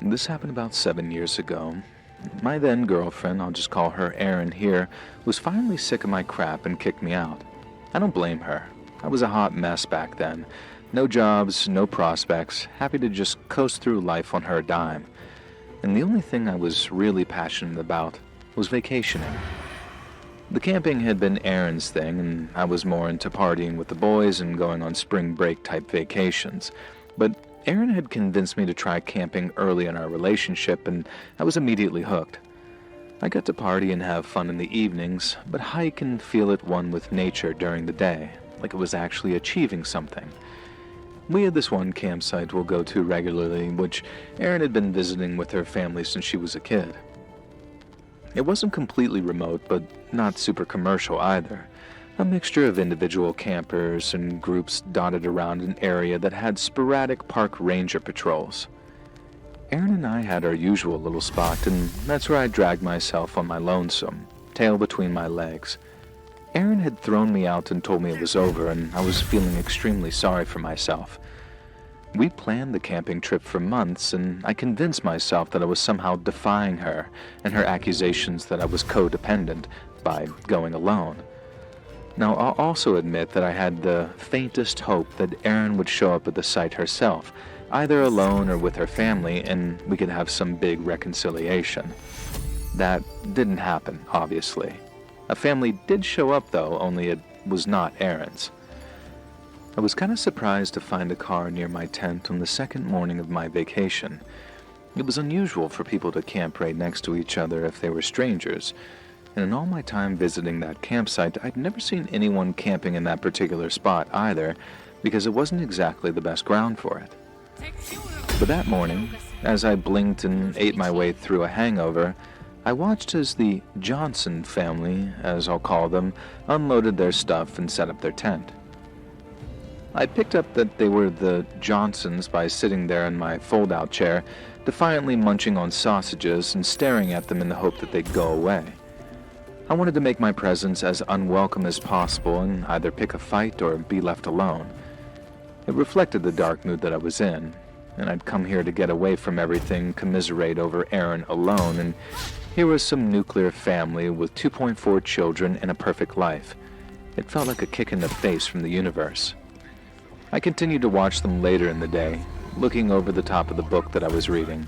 This happened about 7 years ago. My then girlfriend, I'll just call her Erin here, was finally sick of my crap and kicked me out. I don't blame her. I was a hot mess back then. No jobs, no prospects, happy to just coast through life on her dime. And the only thing I was really passionate about was vacationing. The camping had been Erin's thing, and I was more into partying with the boys and going on spring break type vacations. But Erin had convinced me to try camping early in our relationship, and I was immediately hooked. I got to party and have fun in the evenings, but hike and feel at one with nature during the day, like it was actually achieving something. We had this one campsite we'll go to regularly, which Erin had been visiting with her family since she was a kid. It wasn't completely remote, but not super commercial either. A mixture of individual campers and groups dotted around an area that had sporadic park ranger patrols. Erin and I had our usual little spot, and that's where I dragged myself on my lonesome, tail between my legs. Erin had thrown me out and told me it was over, and I was feeling extremely sorry for myself. We planned the camping trip for months, and I convinced myself that I was somehow defying her and her accusations that I was codependent by going alone. Now, I'll also admit that I had the faintest hope that Erin would show up at the site herself, either alone or with her family, and we could have some big reconciliation. That didn't happen, obviously. A family did show up, though, only it was not Erin's. I was kind of surprised to find a car near my tent on the second morning of my vacation. It was unusual for people to camp right next to each other if they were strangers, and in all my time visiting that campsite, I'd never seen anyone camping in that particular spot either, because it wasn't exactly the best ground for it. But that morning, as I blinked and ate my way through a hangover, I watched as the Johnson family, as I'll call them, unloaded their stuff and set up their tent. I picked up that they were the Johnsons by sitting there in my fold-out chair, defiantly munching on sausages and staring at them in the hope that they'd go away. I wanted to make my presence as unwelcome as possible and either pick a fight or be left alone. It reflected the dark mood that I was in, and I'd come here to get away from everything, commiserate over Erin alone, and here was some nuclear family with 2.4 children and a perfect life. It felt like a kick in the face from the universe. I continued to watch them later in the day, looking over the top of the book that I was reading,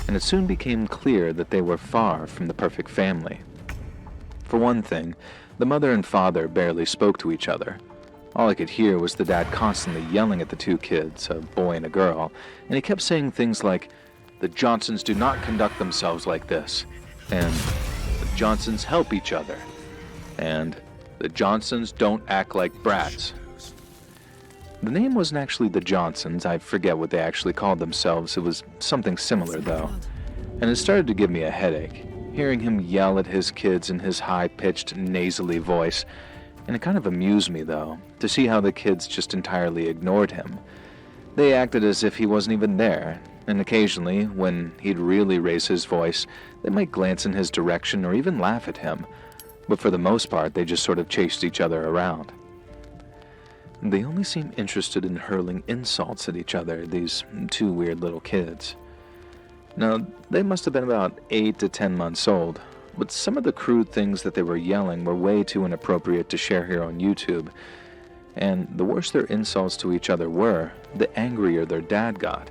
and it soon became clear that they were far from the perfect family. For one thing, the mother and father barely spoke to each other. All I could hear was the dad constantly yelling at the two kids, a boy and a girl, and he kept saying things like, "The Johnsons do not conduct themselves like this," and "The Johnsons help each other," and "The Johnsons don't act like brats." The name wasn't actually the Johnsons. I forget what they actually called themselves. It was something similar, though. And it started to give me a headache, hearing him yell at his kids in his high-pitched, nasally voice. And it kind of amused me, though, to see how the kids just entirely ignored him. They acted as if he wasn't even there, and occasionally, when he'd really raise his voice, they might glance in his direction or even laugh at him. But for the most part, they just sort of chased each other around. They only seemed interested in hurling insults at each other, these two weird little kids. Now, they must have been about 8 to 10 months old, but some of the crude things that they were yelling were way too inappropriate to share here on YouTube. And the worse their insults to each other were, the angrier their dad got.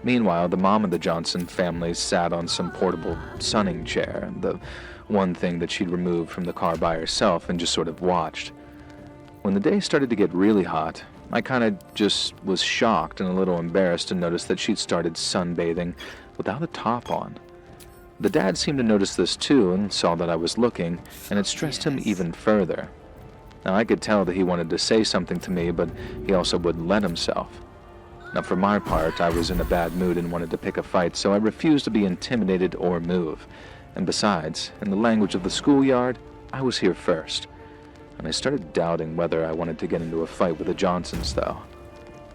Meanwhile, the mom of the Johnson family sat on some portable sunning chair, the one thing that she'd removed from the car by herself, and just sort of watched. When the day started to get really hot, I kind of just was shocked and a little embarrassed to notice that she'd started sunbathing without a top on. The dad seemed to notice this too and saw that I was looking, and it stressed him even further. Now, I could tell that he wanted to say something to me, but he also wouldn't let himself. Now, for my part, I was in a bad mood and wanted to pick a fight, so I refused to be intimidated or move. And besides, in the language of the schoolyard, I was here first. And I started doubting whether I wanted to get into a fight with the Johnsons, though.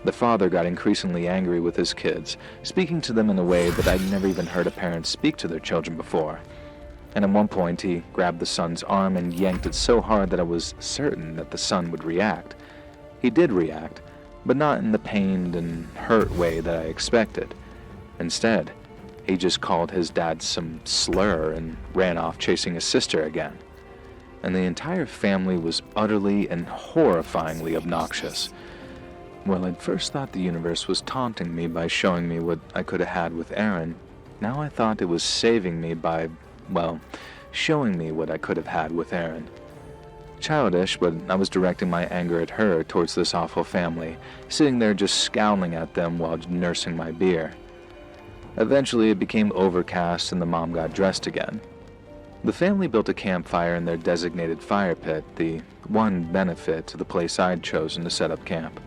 The father got increasingly angry with his kids, speaking to them in a way that I'd never even heard a parent speak to their children before. And at one point, he grabbed the son's arm and yanked it so hard that I was certain that the son would react. He did react, but not in the pained and hurt way that I expected. Instead, He just called his dad some slur and ran off chasing his sister again. And the entire family was utterly and horrifyingly obnoxious. Well, I'd first thought the universe was taunting me by showing me what I could have had with Erin. Now I thought it was saving me by, well, showing me what I could have had with Erin. Childish, but I was directing my anger at her towards this awful family, sitting there just scowling at them while nursing my beer. Eventually it became overcast and the mom got dressed again. The family built a campfire in their designated fire pit, the one benefit to the place I'd chosen to set up camp.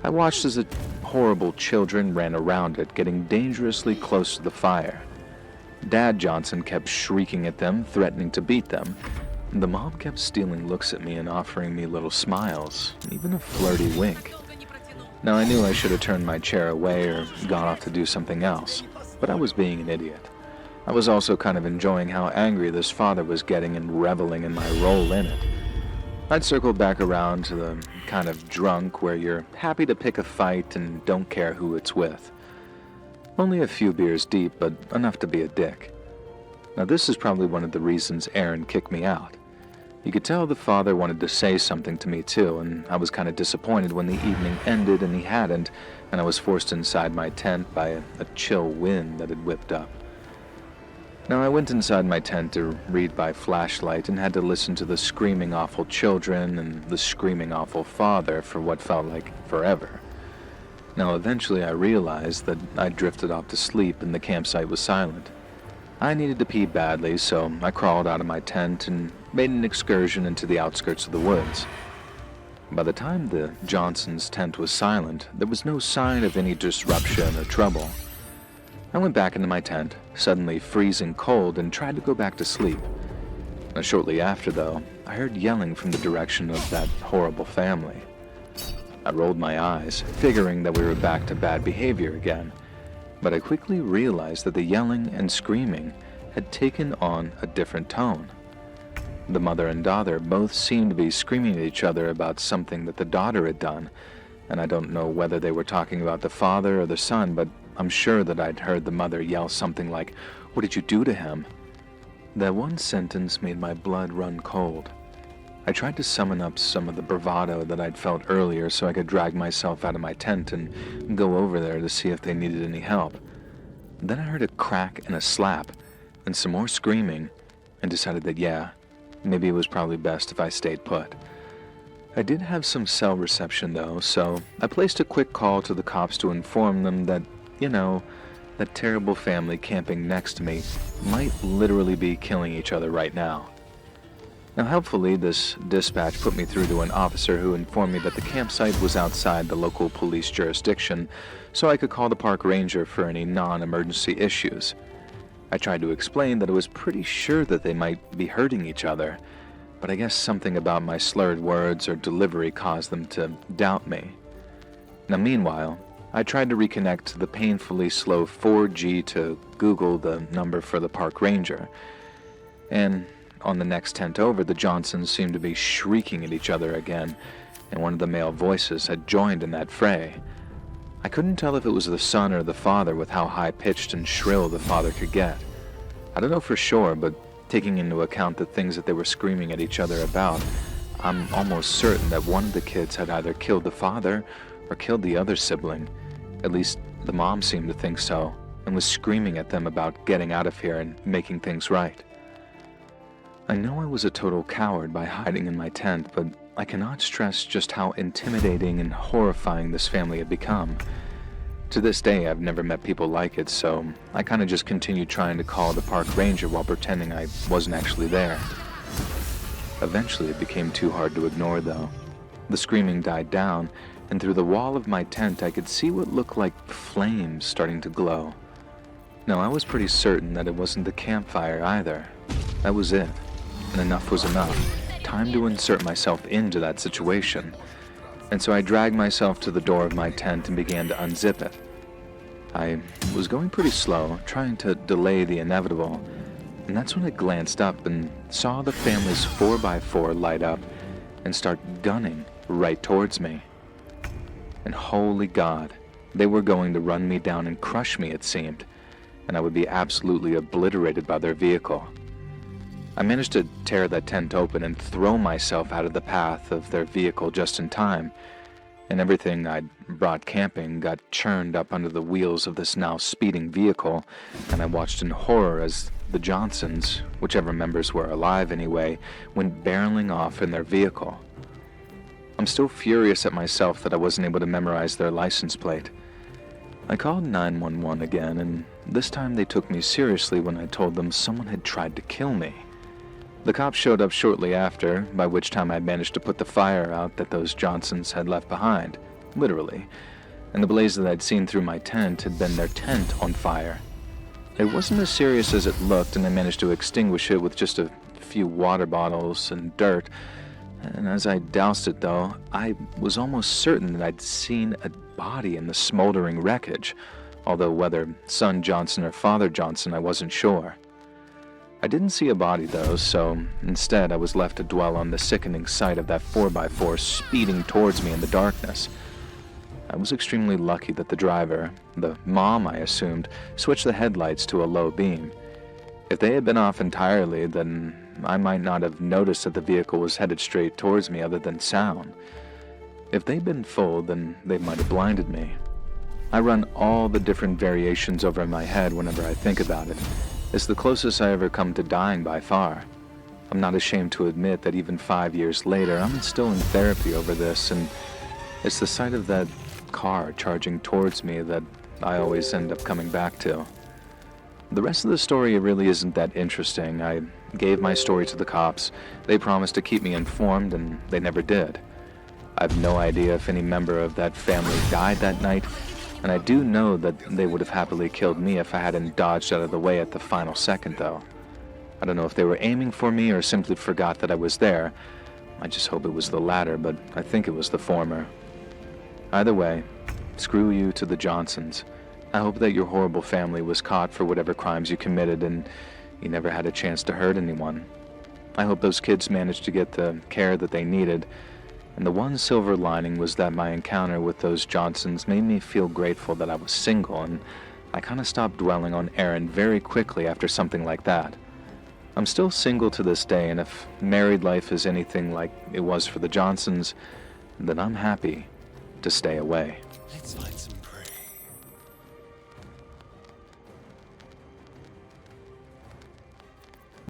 I watched as the horrible children ran around it, getting dangerously close to the fire. Dad Johnson kept shrieking at them, threatening to beat them. The mom kept stealing looks at me and offering me little smiles, even a flirty wink. Now I knew I should have turned my chair away or gone off to do something else, but I was being an idiot. I was also kind of enjoying how angry this father was getting and reveling in my role in it. I'd circled back around to the kind of drunk where you're happy to pick a fight and don't care who it's with. Only a few beers deep, but enough to be a dick. Now this is probably one of the reasons Erin kicked me out. You could tell the father wanted to say something to me too, and I was kind of disappointed when the evening ended and he hadn't, and I was forced inside my tent by a chill wind that had whipped up. Now I went inside my tent to read by flashlight and had to listen to the screaming awful children and the screaming awful father for what felt like forever. Now eventually I realized that I'd drifted off to sleep and the campsite was silent. I needed to pee badly, so I crawled out of my tent and made an excursion into the outskirts of the woods. By the time the Johnsons' tent was silent, there was no sign of any disruption or trouble. I went back into my tent, suddenly freezing cold, and tried to go back to sleep. Now, shortly after, though, I heard yelling from the direction of that horrible family. I rolled my eyes, figuring that we were back to bad behavior again. But I quickly realized that the yelling and screaming had taken on a different tone. The mother and daughter both seemed to be screaming at each other about something that the daughter had done, and I don't know whether they were talking about the father or the son, but I'm sure that I'd heard the mother yell something like, "What did you do to him?" That one sentence made my blood run cold. I tried to summon up some of the bravado that I'd felt earlier so I could drag myself out of my tent and go over there to see if they needed any help. Then I heard a crack and a slap, and some more screaming, and decided that maybe it was probably best if I stayed put. I did have some cell reception though, so I placed a quick call to the cops to inform them that, that terrible family camping next to me might literally be killing each other right now. Now, helpfully, this dispatch put me through to an officer who informed me that the campsite was outside the local police jurisdiction, so I could call the park ranger for any non-emergency issues. I tried to explain that I was pretty sure that they might be hurting each other, but I guess something about my slurred words or delivery caused them to doubt me. Now, meanwhile, I tried to reconnect to the painfully slow 4G to Google the number for the park ranger, and on the next tent over, the Johnsons seemed to be shrieking at each other again, and one of the male voices had joined in that fray. I couldn't tell if it was the son or the father with how high-pitched and shrill the father could get. I don't know for sure, but taking into account the things that they were screaming at each other about, I'm almost certain that one of the kids had either killed the father or killed the other sibling. At least the mom seemed to think so, and was screaming at them about getting out of here and making things right. I know I was a total coward by hiding in my tent, but I cannot stress just how intimidating and horrifying this family had become. To this day, I've never met people like it, so I kind of just continued trying to call the park ranger while pretending I wasn't actually there. Eventually, it became too hard to ignore, though. The screaming died down, and through the wall of my tent, I could see what looked like flames starting to glow. Now, I was pretty certain that it wasn't the campfire either. That was it. And enough was enough. Time to insert myself into that situation. And so I dragged myself to the door of my tent and began to unzip it. I was going pretty slow, trying to delay the inevitable, and that's when I glanced up and saw the family's 4x4 light up and start gunning right towards me. And holy God, they were going to run me down and crush me, it seemed. and I would be absolutely obliterated by their vehicle. I managed to tear that tent open and throw myself out of the path of their vehicle just in time, and everything I'd brought camping got churned up under the wheels of this now speeding vehicle, and I watched in horror as the Johnsons, whichever members were alive anyway, went barreling off in their vehicle. I'm still furious at myself that I wasn't able to memorize their license plate. I called 911 again, and this time they took me seriously when I told them someone had tried to kill me. The cops showed up shortly after, by which time I managed to put the fire out that those Johnsons had left behind, literally, and the blaze that I'd seen through my tent had been their tent on fire. It wasn't as serious as it looked, and I managed to extinguish it with just a few water bottles and dirt, and as I doused it though, I was almost certain that I'd seen a body in the smoldering wreckage, although whether son Johnson or father Johnson I wasn't sure. I didn't see a body though, so instead I was left to dwell on the sickening sight of that 4x4 speeding towards me in the darkness. I was extremely lucky that the driver, the mom I assumed, switched the headlights to a low beam. If they had been off entirely, then I might not have noticed that the vehicle was headed straight towards me other than sound. If they'd been full, then they might have blinded me. I run all the different variations over in my head whenever I think about it. It's the closest I ever come to dying by far. I'm not ashamed to admit that even 5 years later, I'm still in therapy over this, and it's the sight of that car charging towards me that I always end up coming back to. The rest of the story really isn't that interesting. I gave my story to the cops. They promised to keep me informed, and they never did. I have no idea if any member of that family died that night, and I do know that they would have happily killed me if I hadn't dodged out of the way at the final second, though. I don't know if they were aiming for me or simply forgot that I was there. I just hope it was the latter, but I think it was the former. Either way, screw you to the Johnsons. I hope that your horrible family was caught for whatever crimes you committed and you never had a chance to hurt anyone. I hope those kids managed to get the care that they needed. And the one silver lining was that my encounter with those Johnsons made me feel grateful that I was single, and I kind of stopped dwelling on Aaron very quickly after something like that. I'm still single to this day, and if married life is anything like it was for the Johnsons, then I'm happy to stay away.